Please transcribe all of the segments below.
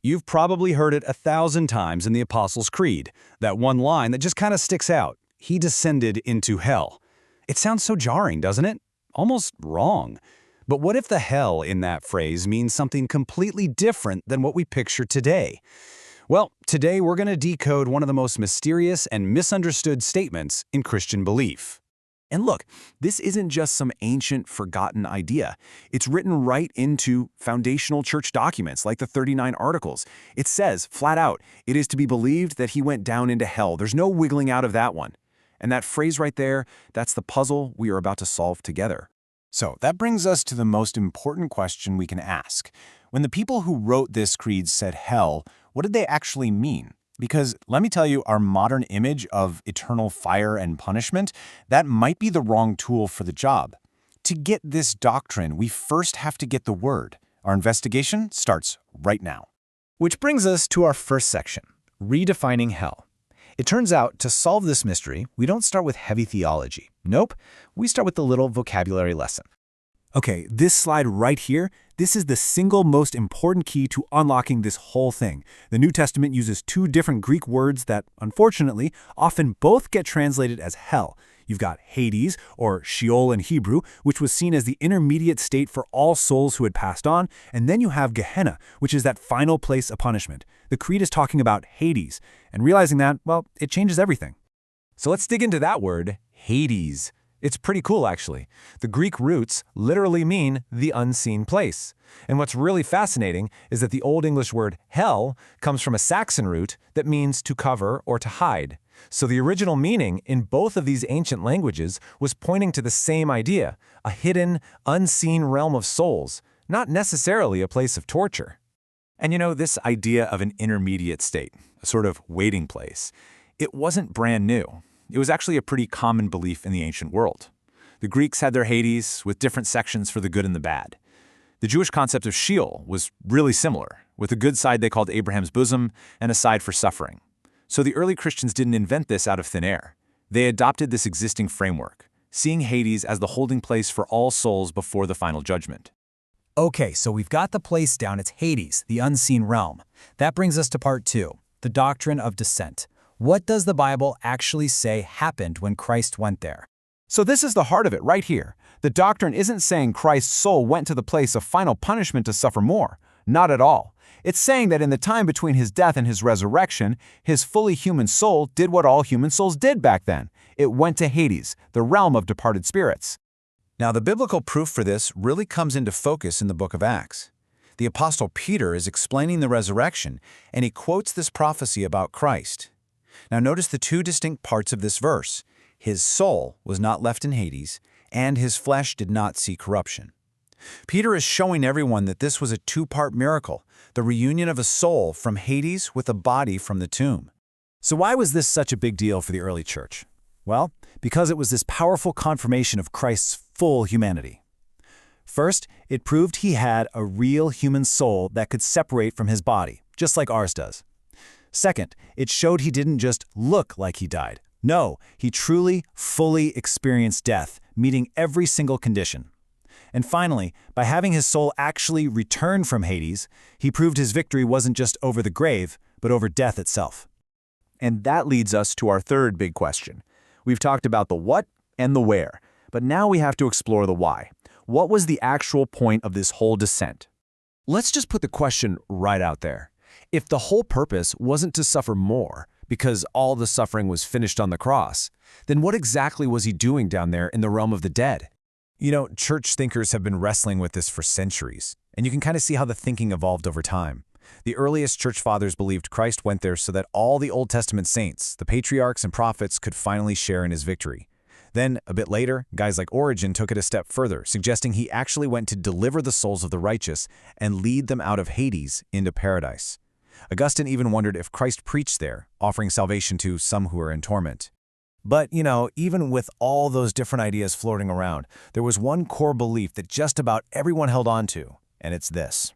You've probably heard it 1,000 times in the Apostles' Creed, that one line that just kind of sticks out. He descended into hell. It sounds so jarring, doesn't it? Almost wrong. But what if the hell in that phrase means something completely different than what we picture today? Well, today we're going to decode one of the most mysterious and misunderstood statements in Christian belief. And look, this isn't just some ancient, forgotten idea. It's written right into foundational church documents like the 39 Articles. It says, flat out, it is to be believed that he went down into hell. There's no wiggling out of that one. And that phrase right there, that's the puzzle we are about to solve together. So that brings us to the most important question we can ask. When the people who wrote this creed said hell, what did they actually mean? Because let me tell you, our modern image of eternal fire and punishment, that might be the wrong tool for the job. To get this doctrine, we first have to get the word. Our investigation starts right now. Which brings us to our first section, redefining hell. It turns out, to solve this mystery, we don't start with heavy theology. Nope, we start with a little vocabulary lesson. Okay, this slide right here, this is the single most important key to unlocking this whole thing. The New Testament uses two different Greek words that, unfortunately, often both get translated as hell. You've got Hades, or Sheol in Hebrew, which was seen as the intermediate state for all souls who had passed on, and then you have Gehenna, which is that final place of punishment. The Creed is talking about Hades, and realizing that, well, it changes everything. So let's dig into that word, Hades. It's pretty cool, actually. The Greek roots literally mean the unseen place. And what's really fascinating is that the Old English word hell comes from a Saxon root that means to cover or to hide. So the original meaning in both of these ancient languages was pointing to the same idea, a hidden, unseen realm of souls, not necessarily a place of torture. And you know, this idea of an intermediate state, a sort of waiting place, it wasn't brand new. It was actually a pretty common belief in the ancient world. The Greeks had their Hades with different sections for the good and the bad. The Jewish concept of Sheol was really similar, with a good side they called Abraham's bosom and a side for suffering. So the early Christians didn't invent this out of thin air. They adopted this existing framework, seeing Hades as the holding place for all souls before the final judgment. Okay, so we've got the place down. It's Hades, the unseen realm. That brings us to part 2, the doctrine of descent. What does the Bible actually say happened when Christ went there? So this is the heart of it right here. The doctrine isn't saying Christ's soul went to the place of final punishment to suffer more. Not at all. It's saying that in the time between his death and his resurrection, his fully human soul did what all human souls did back then. It went to Hades, the realm of departed spirits. Now, the biblical proof for this really comes into focus in the book of Acts. The Apostle Peter is explaining the resurrection, and he quotes this prophecy about Christ. Now notice the two distinct parts of this verse. His soul was not left in Hades, and his flesh did not see corruption. Peter is showing everyone that this was a two-part miracle, the reunion of a soul from Hades with a body from the tomb. So why was this such a big deal for the early church? Well, because it was this powerful confirmation of Christ's full humanity. First, it proved he had a real human soul that could separate from his body, just like ours does. Second, it showed he didn't just look like he died. No, he truly, fully experienced death, meeting every single condition. And finally, by having his soul actually return from Hades, he proved his victory wasn't just over the grave, but over death itself. And that leads us to our third big question. We've talked about the what and the where, but now we have to explore the why. What was the actual point of this whole descent? Let's just put the question right out there. If the whole purpose wasn't to suffer more, because all the suffering was finished on the cross, then what exactly was he doing down there in the realm of the dead? You know, church thinkers have been wrestling with this for centuries, and you can kind of see how the thinking evolved over time. The earliest church fathers believed Christ went there so that all the Old Testament saints, the patriarchs and prophets, could finally share in his victory. Then, a bit later, guys like Origen took it a step further, suggesting he actually went to deliver the souls of the righteous and lead them out of Hades into paradise. Augustine even wondered if Christ preached there, offering salvation to some who are in torment. But, you know, even with all those different ideas floating around, there was one core belief that just about everyone held on to, and it's this.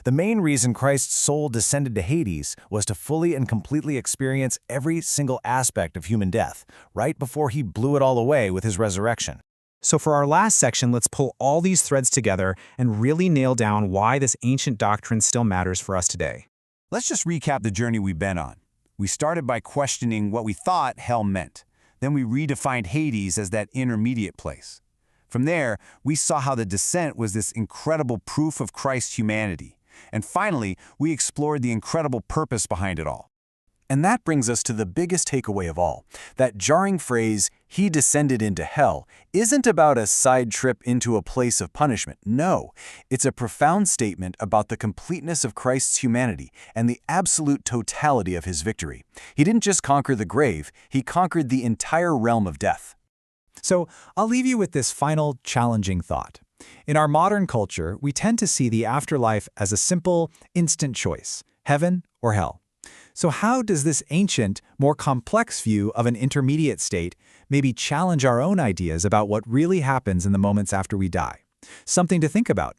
The main reason Christ's soul descended to Hades was to fully and completely experience every single aspect of human death, right before he blew it all away with his resurrection. So for our last section, let's pull all these threads together and really nail down why this ancient doctrine still matters for us today. Let's just recap the journey we've been on. We started by questioning what we thought hell meant. Then we redefined Hades as that intermediate place. From there, we saw how the descent was this incredible proof of Christ's humanity. And finally, we explored the incredible purpose behind it all. And that brings us to the biggest takeaway of all. That jarring phrase, "he descended into hell," isn't about a side trip into a place of punishment. No, it's a profound statement about the completeness of Christ's humanity and the absolute totality of his victory. He didn't just conquer the grave, he conquered the entire realm of death. So I'll leave you with this final challenging thought. In our modern culture, we tend to see the afterlife as a simple, instant choice, heaven or hell. So how does this ancient, more complex view of an intermediate state maybe challenge our own ideas about what really happens in the moments after we die? Something to think about.